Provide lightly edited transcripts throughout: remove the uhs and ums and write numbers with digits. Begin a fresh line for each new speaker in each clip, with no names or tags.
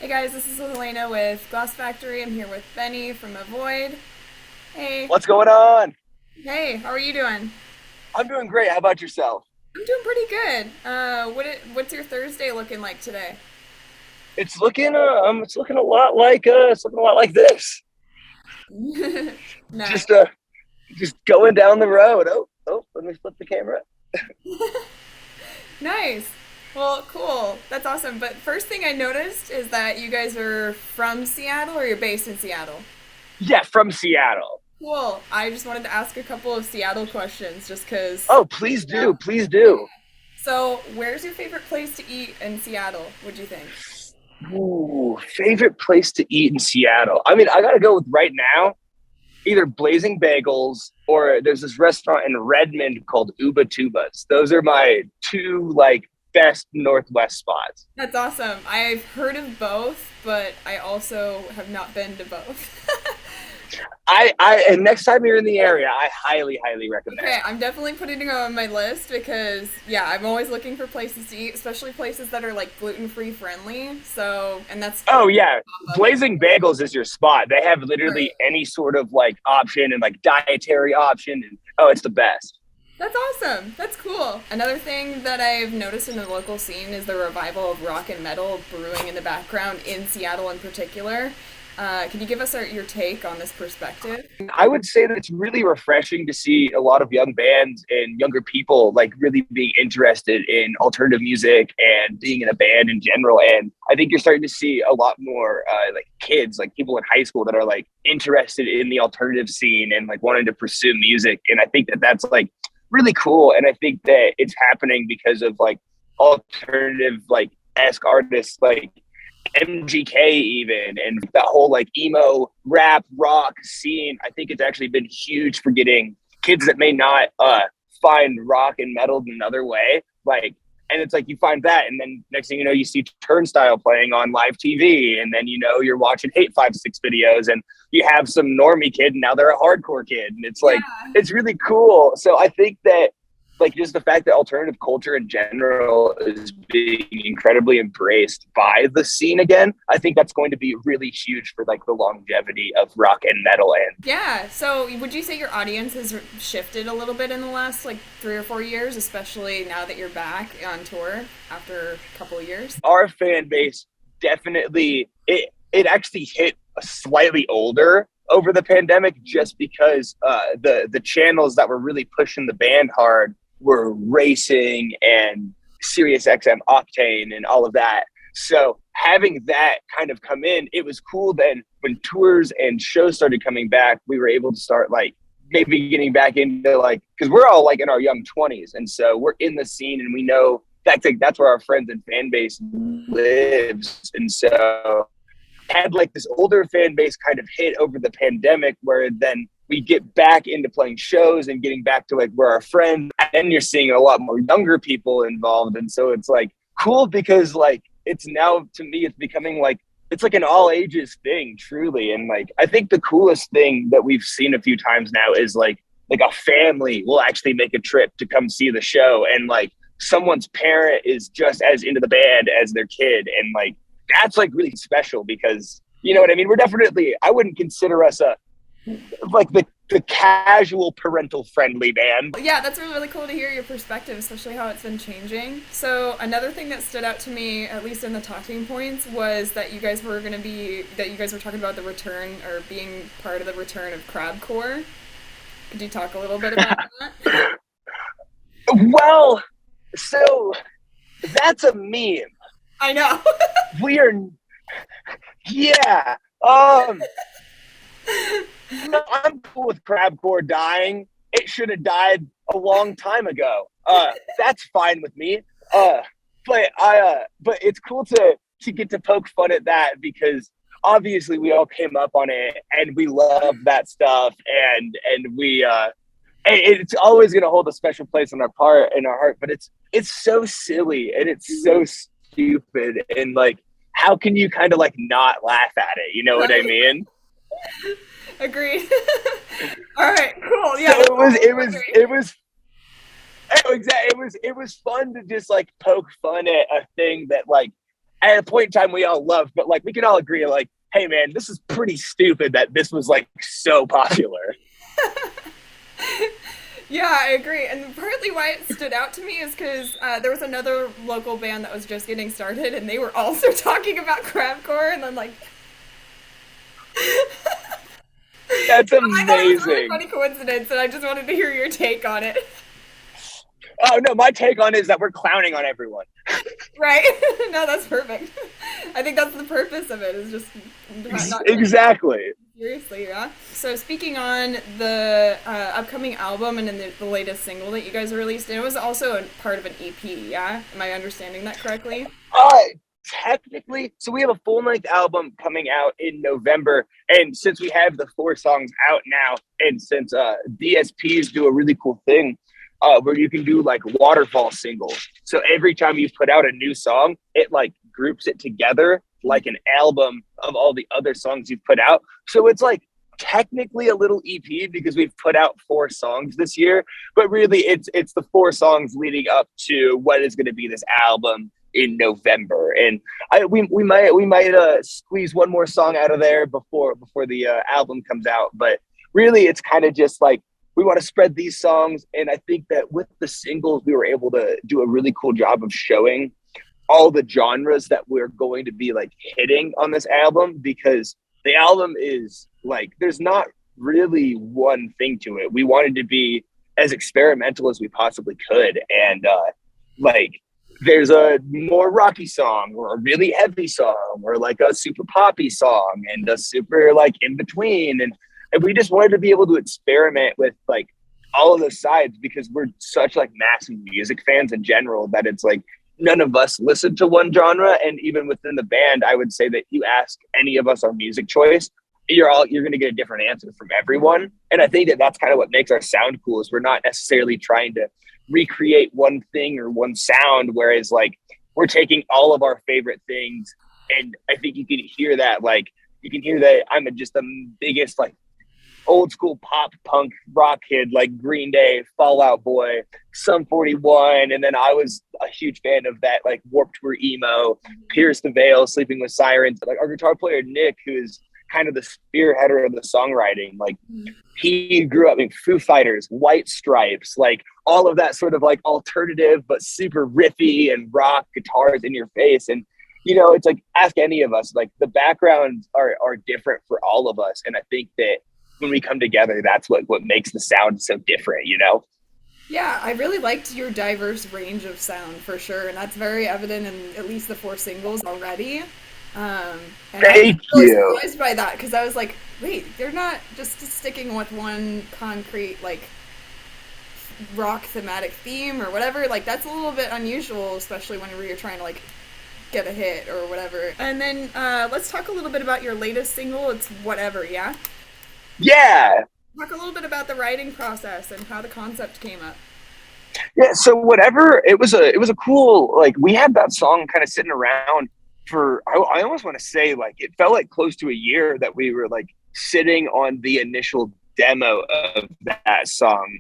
Hey guys, this is Elena with Glass Factory. I'm here with Benny from Avoid. Hey,
What's going on?
hey, how are you doing?
I'm doing great. How about yourself?
I'm doing pretty good. What's your Thursday looking like today?
It's looking a lot like this.
Nice.
Just just going down the road. Oh, let me flip the camera.
Nice. Well, cool. That's awesome. But first thing I noticed is that you guys are from Seattle or you're based in Seattle.
Yeah, from Seattle.
Cool. I just wanted to ask a couple of Seattle questions just because.
Oh, please do, please do.
So, where's your favorite place to eat in Seattle? What'd you think?
Ooh, favorite place to eat in Seattle. I mean, I gotta go with right now, either Blazing Bagels or there's this restaurant in Redmond called Uba Tubas. Those are my two like best Northwest spots.
That's awesome. I've heard of both, but I also have not been to both.
And next time you're in the area, I highly recommend.
Okay, I'm definitely putting it on my list because, yeah, I'm always looking for places to eat, especially places that are like gluten-free friendly. So, and that's
Oh yeah,
up.
Blazing Bagels is your spot. They have
Great.
literally any sort of like option and like dietary option, and oh, it's the best.
That's awesome. That's cool. Another thing that I've noticed in the local scene is the revival of rock and metal brewing in the background in Seattle in particular. Can you give us your take on this perspective?
I would say that it's really refreshing to see a lot of young bands and younger people like really being interested in alternative music and being in a band in general. And I think you're starting to see a lot more like kids, like people in high school that are like interested in the alternative scene and like wanting to pursue music. And I think that that's like really cool. And I think that it's happening because of like alternative like esque artists like MGK even and that whole like emo rap rock scene. I think it's actually been huge for getting kids that may not find rock and metal another way. Like, and it's like you find that, and then next thing you know, you see Turnstile playing on live TV, and then you know you're watching Hate5six videos, and you have some normie kid, and now they're a hardcore kid, and it's
Yeah.
like it's really cool. So I think that like just the fact that alternative culture in general is being incredibly embraced by the scene again, I think that's going to be really huge for like the longevity of rock and metal. And
Yeah, so would you say your audience has shifted a little bit in the last like 3 or 4 years, especially now that you're back on tour after a couple of years?
our fan base definitely it actually hit a slightly older over the pandemic just because the channels that were really pushing the band hard were racing and Sirius XM Octane and all of that. So having that kind of come in, it was cool. Then when tours and shows started coming back, we were able to start like maybe getting back into like because we're all like in our young 20s, and so we're in the scene and we know that's where our friends and fan base lives, and so had like this older fan base kind of hit over the pandemic where then we get back into playing shows and getting back to like where our friends and then you're seeing a lot more younger people involved, and so it's like cool because like it's now to me it's becoming like it's like an all ages thing truly. And like I think the coolest thing that we've seen a few times now is like a family will actually make a trip to come see the show, and like someone's parent is just as into the band as their kid, and like that's like really special because you know what I mean. We're definitely I wouldn't consider us a like the casual parental friendly band.
Yeah, that's really cool to hear your perspective, especially how it's been changing. So another thing that stood out to me, at least in the talking points, was that you guys were talking about the return or being part of the return of Crabcore. Could you talk a little bit about that?
Well, so that's a meme.
I know.
We are yeah. Um no, I'm cool with Crabcore dying. It should have died a long time ago. That's fine with me. Uh but it's cool to get to poke fun at that because obviously we all came up on it and we love that stuff, and we it's always going to hold a special place in our heart, but it's so silly and it's so stupid, and like how can you kind of like not laugh at it, you know what I
Right.
mean?
Agreed. All right. Cool.
So
Yeah. That's
it was oh, exactly. It was fun to just like poke fun at a thing that like at a point in time we all loved, but like we can all agree like, hey man, this is pretty stupid that this was like so popular.
Yeah, I agree. And partly why it stood out to me is because there was another local band that was just getting started, and they were also talking about crabcore, and then like,
That's
I thought it was a really
amazing.
funny coincidence, and I just wanted to hear your take on it.
Oh no, my take on it is that we're clowning on everyone.
Right? No, that's perfect. I think that's the purpose of it, is just not
Exactly.
seriously, yeah. So speaking on the upcoming album and then the latest single that you guys released, and it was also a part of an EP, yeah? Am I understanding that correctly?
Uh, Technically, so we have a full length album coming out in November, and since we have the 4 songs out now, and since DSPs do a really cool thing where you can do like waterfall singles. So every time you put out a new song, it like groups it together like an album of all the other songs you've put out. So it's like technically a little EP because we've put out 4 songs this year, but really it's the 4 songs leading up to what is going to be this album in November. And we might squeeze one more song out of there before the album comes out, but really it's kind of just like we want to spread these songs. And I think that with the singles we were able to do a really cool job of showing all the genres that we're going to be like hitting on this album, because the album is like there's not really one thing to it. We wanted to be as experimental as we possibly could, and like there's a more rocky song or a really heavy song or like a super poppy song and a super like in between, and we just wanted to be able to experiment with like all of those sides because we're such like massive music fans in general that it's like none of us listen to one genre. And even within the band, I would say that you ask any of us our music choice, you're going to get a different answer from everyone. And I think that that's kind of what makes our sound cool, is we're not necessarily trying to recreate one thing or one sound, whereas like we're taking all of our favorite things. And I think you can hear that, like you can hear that I'm just the biggest like old school pop punk rock kid, like Green Day, Fall Out Boy, Sum 41, and then I was a huge fan of that like Warped Tour emo, Pierce the Veil, Sleeping with Sirens. Like our guitar player Nick, who is kind of the spearheader of the songwriting, like he grew up in Foo Fighters, White Stripes, like all of that sort of like alternative but super riffy and rock guitars in your face. And you know, it's like ask any of us, like the backgrounds are different for all of us, and I think that when we come together, that's what makes the sound so different, you know?
Yeah, I really liked your diverse range of sound for sure, and that's very evident in at least the 4 singles already. And I was
Thank
really
you.
surprised by that because I was like, wait, they're not just sticking with one concrete like rock thematic theme or whatever. Like that's a little bit unusual, especially whenever you're trying to like get a hit or whatever. And then let's talk a little bit about your latest single. It's Whatever, yeah?
Yeah.
Talk a little bit about the writing process and how the concept came up.
Yeah. So whatever, it was a cool, like we had that song kind of sitting around for, I almost want to say like, it felt like close to a year that we were like sitting on the initial demo of that song.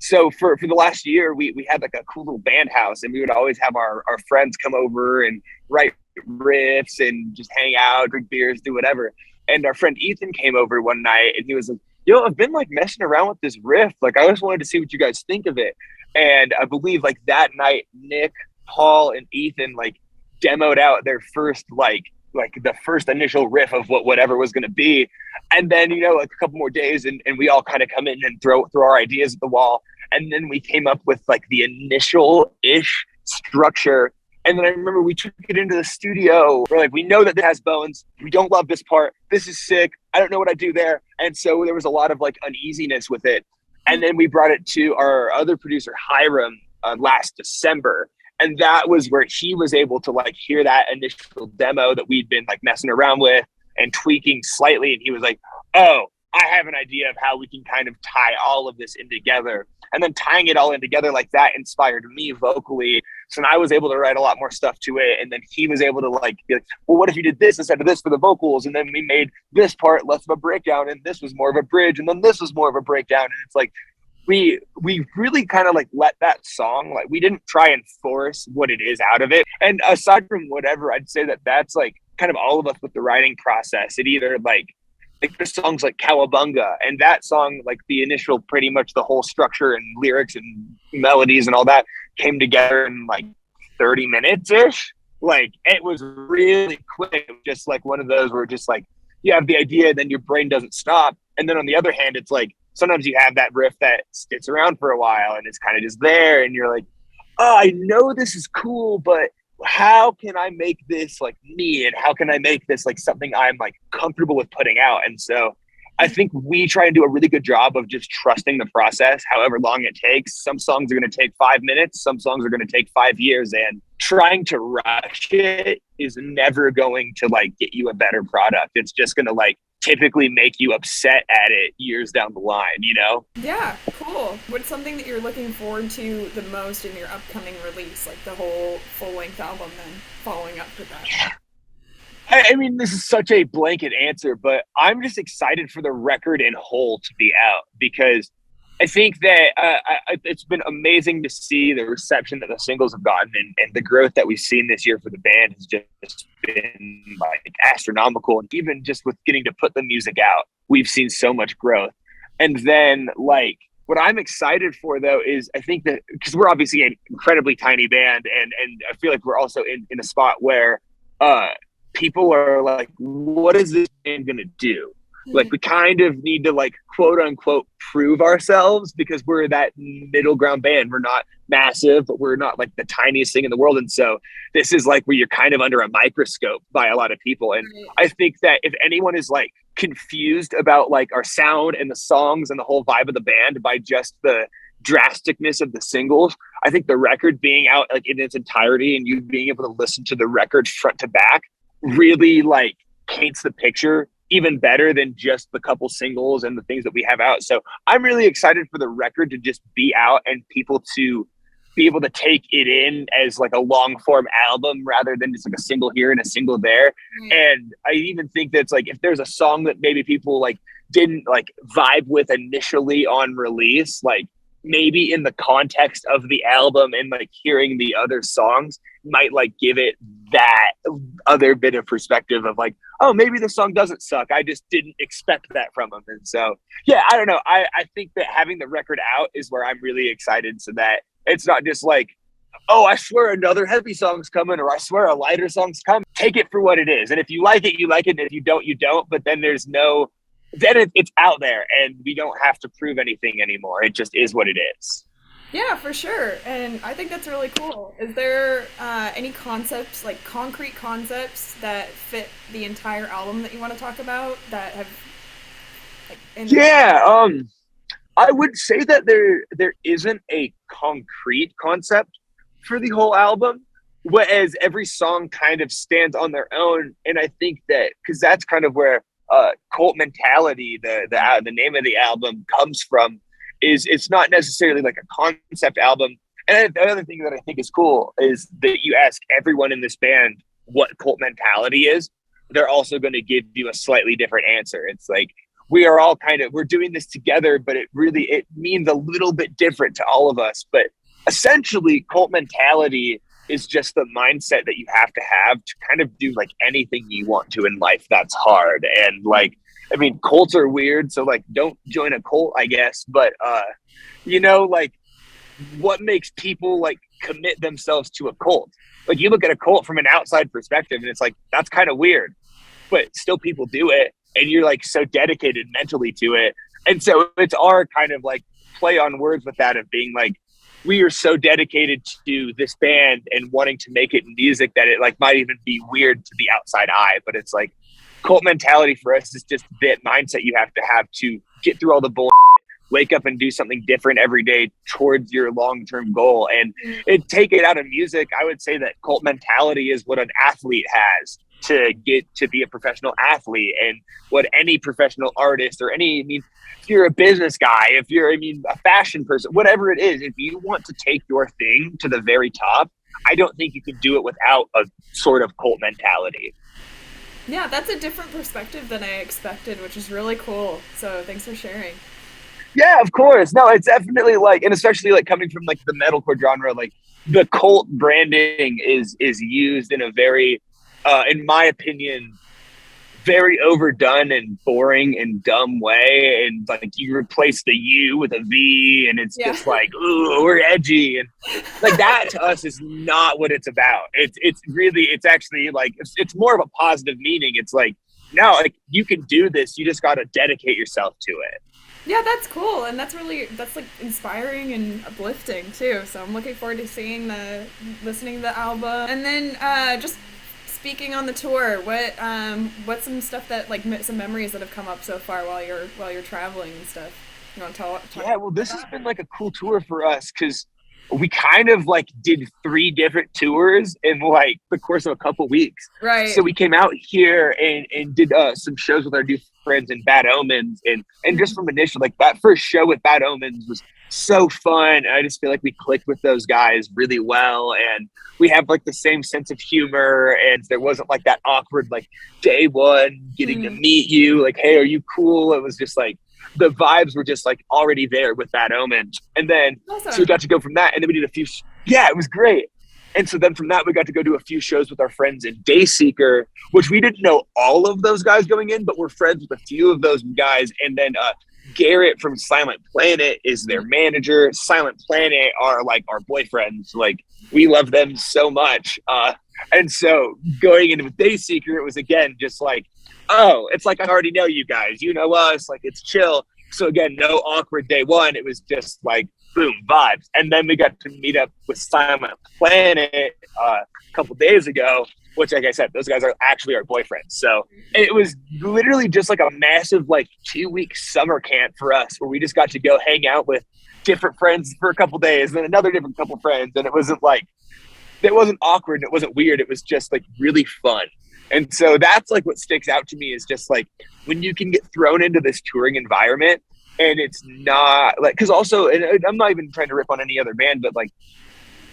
So for the last year, we had like a cool little band house, and we would always have our friends come over and write riffs and just hang out, drink beers, do whatever. And our friend Ethan came over one night, and he was like, yo, I've been like messing around with this riff. Like, I just wanted to see what you guys think of it. And I believe like that night, Nick, Paul, and Ethan like demoed out their first like the first initial riff of whatever was going to be. And then, you know, like a couple more days and we all kind of come in and throw our ideas at the wall. And then we came up with like the initial ish structure. And then I remember we took it into the studio. We're like, we know that this has bones. We don't love this part. This is sick. I don't know what I do there. And so there was a lot of like uneasiness with it. And then we brought it to our other producer, Hiram, last December. And that was where he was able to like hear that initial demo that we'd been like messing around with and tweaking slightly. And he was like, oh, I have an idea of how we can kind of tie all of this in together. And then tying it all in together like that inspired me vocally. So then I was able to write a lot more stuff to it. And then he was able to like be like, well, what if you did this instead of this for the vocals? And then we made this part less of a breakdown, and this was more of a bridge. And then this was more of a breakdown. And it's like, we really kind of like let that song, like we didn't try and force what it is out of it. And aside from whatever, I'd say that that's like kind of all of us with the writing process. It either like the songs like Cowabunga, and that song, like the initial, pretty much the whole structure and lyrics and melodies and all that came together in like 30 minutes ish. Like it was really quick, just like one of those where just like you have the idea, then your brain doesn't stop. And then on the other hand, it's like sometimes you have that riff that sticks around for a while and it's kind of just there, and you're like, oh, I know this is cool, but how can I make this like me, and how can I make this like something I'm like comfortable with putting out? And so I think we try and do a really good job of just trusting the process, however long it takes. Some songs are going to take 5 minutes, some songs are going to take 5 years, and trying to rush it is never going to like get you a better product. It's just going to like typically make you upset at it years down the line, you know?
Yeah, cool. What's something that you're looking forward to the most in your upcoming release, like the whole full-length album then following up with that?
I mean, this is such a blanket answer, but I'm just excited for the record in whole to be out, because I think that it's been amazing to see the reception that the singles have gotten, and the growth that we've seen this year for the band has just been like astronomical. And even just with getting to put the music out, we've seen so much growth. And then like what I'm excited for though is I think that because we're obviously an incredibly tiny band, and I feel like we're also in a spot where people are like, what is this band gonna do? Like we kind of need to like quote unquote prove ourselves, because we're that middle ground band. We're not massive, but we're not like the tiniest thing in the world. And so this is like where you're kind of under a microscope by a lot of people. And I think that if anyone is like confused about like our sound and the songs and the whole vibe of the band by just the drasticness of the singles, I think the record being out like in its entirety and you being able to listen to the record front to back really like paints the picture even better than just the couple singles and the things that we have out. So I'm really excited for the record to just be out and people to be able to take it in as like a long form album rather than just like a single here and a single there. And I even think that's like, if there's a song that maybe people like didn't like vibe with initially on release, like maybe in the context of the album and like hearing the other songs might like give it that other bit of perspective of like, oh, maybe the song doesn't suck, I just didn't expect that from them. And so yeah, I don't know, I think that having the record out is where I'm really excited, so that it's not just like, oh, I swear another heavy song's coming, or I swear a lighter song's coming. Take it for what it is, and if you like it, you like it, and if you don't, you don't. But then there's no, then it's out there and we don't have to prove anything anymore. It just is what it is.
Yeah, for sure. And I think that's really cool. Is there any concepts, like concrete concepts that fit the entire album that you want to talk about that have like
I would say that there isn't a concrete concept for the whole album, whereas every song kind of stands on their own. And I think that because that's kind of where Cult Mentality, the name of the album, comes from, is it's not necessarily like a concept album. And the other thing that I think is cool is that you ask everyone in this band what Cult Mentality is, they're also going to give you a slightly different answer. It's like, we are all kind of, we're doing this together, but it means a little bit different to all of us. But essentially Cult Mentality is just the mindset that you have to kind of do like anything you want to in life that's hard. And like, I mean, cults are weird, so like don't join a cult, I guess. But you know, like what makes people like commit themselves to a cult? Like you look at a cult from an outside perspective and it's like, that's kind of weird, but still people do it. And you're like so dedicated mentally to it. And so it's our kind of like play on words with that, of being like, we are so dedicated to this band and wanting to make it in music that it like might even be weird to the outside eye. But it's like Cult Mentality for us is just that mindset you have to get through all the bullshit, wake up and do something different every day towards your long-term goal. And take it out of music, I would say that Cult Mentality is what an athlete has to get to be a professional athlete, and what any professional artist or if you're a business guy, if you're, a fashion person, whatever it is, if you want to take your thing to the very top, I don't think you can do it without a sort of cult mentality.
Yeah, that's a different perspective than I expected, which is really cool. So thanks for sharing.
Yeah, of course. No, it's definitely like, and especially like coming from like the metalcore genre, like the cult branding is used in a very, in my opinion, very overdone and boring and dumb way. And like you replace the U with a V, and it's
Yeah.
just like, ooh, we're edgy, and like that to us is not what it's about. It's really, it's actually like it's more of a positive meaning. It's like, no, like you can do this. You just got to dedicate yourself to it.
Yeah, that's cool, and that's like inspiring and uplifting too. So I'm looking forward to listening to the album, and then just speaking on the tour. What's some stuff that like some memories that have come up so far while you're traveling and stuff? You want to talk
Yeah, well,
about
this has
that?
been like a cool tour for us because we kind of like did three different tours in like the course of a couple weeks. So
Right.
we came out here and did some shows with our new friends in Bad Omens, and just from initial like that first show with Bad Omens was so fun. I just feel like we clicked with those guys really well, and we have like the same sense of humor, and there wasn't like that awkward like day one getting to
Mm.
meet you like, hey, are you cool? It was just like the vibes were just like already there with Bad Omens. And then, so we
Awesome.
got to go from that. And then we did a few, yeah, it was great. And so then from that, we got to go do a few shows with our friends in Dayseeker, which we didn't know all of those guys going in, but we're friends with a few of those guys. And then Garrett from Silent Planet is their manager. Silent Planet are like our boyfriends. Like we love them so much. And so going into Dayseeker, it was again just like, oh, it's like I already know you guys. You know us. Like it's chill. So again, no awkward day one. It was just like boom vibes. And then we got to meet up with Silent Planet a couple days ago, which, like I said, those guys are actually our boyfriends. So it was literally just like a massive like 2 week summer camp for us, where we just got to go hang out with different friends for a couple days, and then another different couple friends, and it wasn't awkward. It wasn't weird. It was just like really fun. And so that's like what sticks out to me is just like when you can get thrown into this touring environment and it's not like, because also, and I'm not even trying to rip on any other band, but like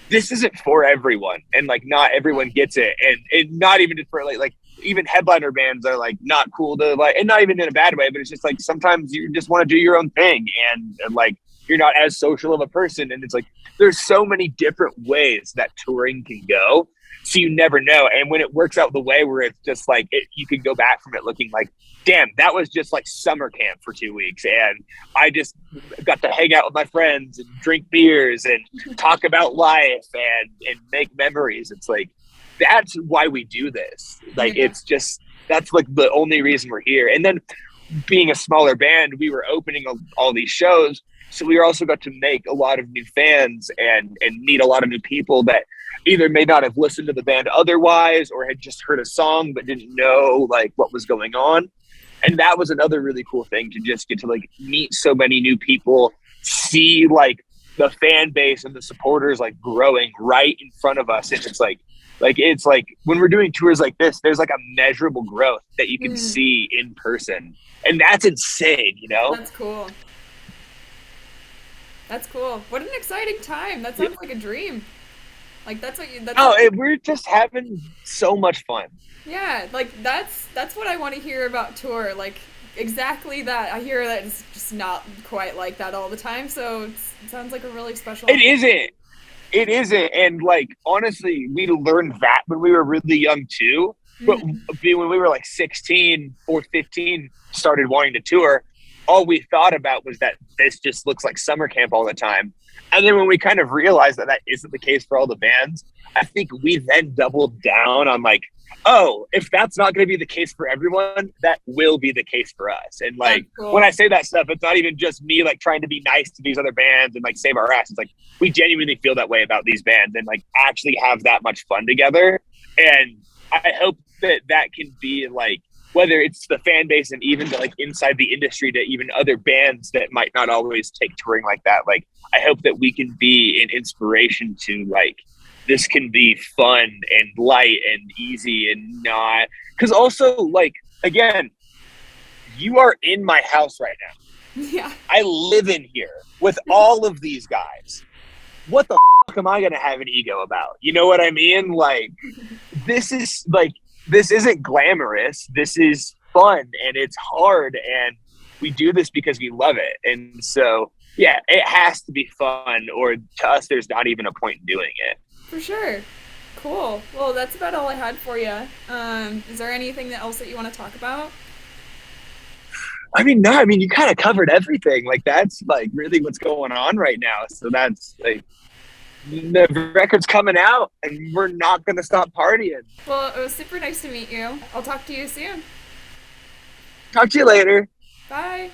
this isn't for everyone, and like not everyone gets it, and not even for like even headliner bands are like not cool to like, and not even in a bad way, but it's just like sometimes you just want to do your own thing, and like you're not as social of a person, and it's like there's so many different ways that touring can go, so you never know. And when it works out the way where it's just like you can go back from it looking like, damn, that was just like summer camp for 2 weeks, and I just got to hang out with my friends and drink beers and talk about life and make memories. It's like that's why we do this. Like
Yeah.
it's just that's like the only reason we're here. And then being a smaller band, we were opening all these shows, so we also got to make a lot of new fans and meet a lot of new people that either may not have listened to the band otherwise or had just heard a song but didn't know like what was going on. And that was another really cool thing, to just get to like meet so many new people, see like the fan base and the supporters like growing right in front of us. And it's like when we're doing tours like this, there's like a measurable growth that you can
Mm.
see in person, and that's insane, you know.
That's cool. That's cool. What an exciting time. That sounds like a dream. Like that's
Oh,
what
and we're just having so much fun.
yeah, like that's what I want to hear about tour. Like exactly that. I hear that it's just not quite like that all the time. So it sounds like a really special
It isn't. It isn't. And like honestly, we learned that when we were really young too. But
Mhm.
when we were like 16 or 15, started wanting to tour, all we thought about was that this just looks like summer camp all the time. And then when we kind of realized that that isn't the case for all the bands, I think we then doubled down on like, oh, if that's not going to be the case for everyone, that will be the case for us. And
That's
like when
cool.
I say that stuff, it's not even just me like trying to be nice to these other bands and like save our ass. It's like we genuinely feel that way about these bands and like actually have that much fun together. And I hope that that can be like, whether it's the fan base and even to like inside the industry to even other bands that might not always take touring like that. Like I hope that we can be an inspiration to like this can be fun and light and easy and not, because also like again, you are in my house right now.
Yeah.
I live in here with all of these guys. What the fuck am I gonna have an ego about? You know what I mean? Like this is like this isn't glamorous. This is fun and it's hard, and we do this because we love it. And so, yeah, it has to be fun, or to us, there's not even a point in doing it.
For sure. Cool. Well, that's about all I had for you. Is there anything else that you want to talk about?
I mean, no, I mean, you kind of covered everything. Like, that's like really what's going on right now. So that's like, the record's coming out and we're not going to stop partying.
Well, it was super nice to meet you. I'll talk to you soon.
Talk to you later.
Bye.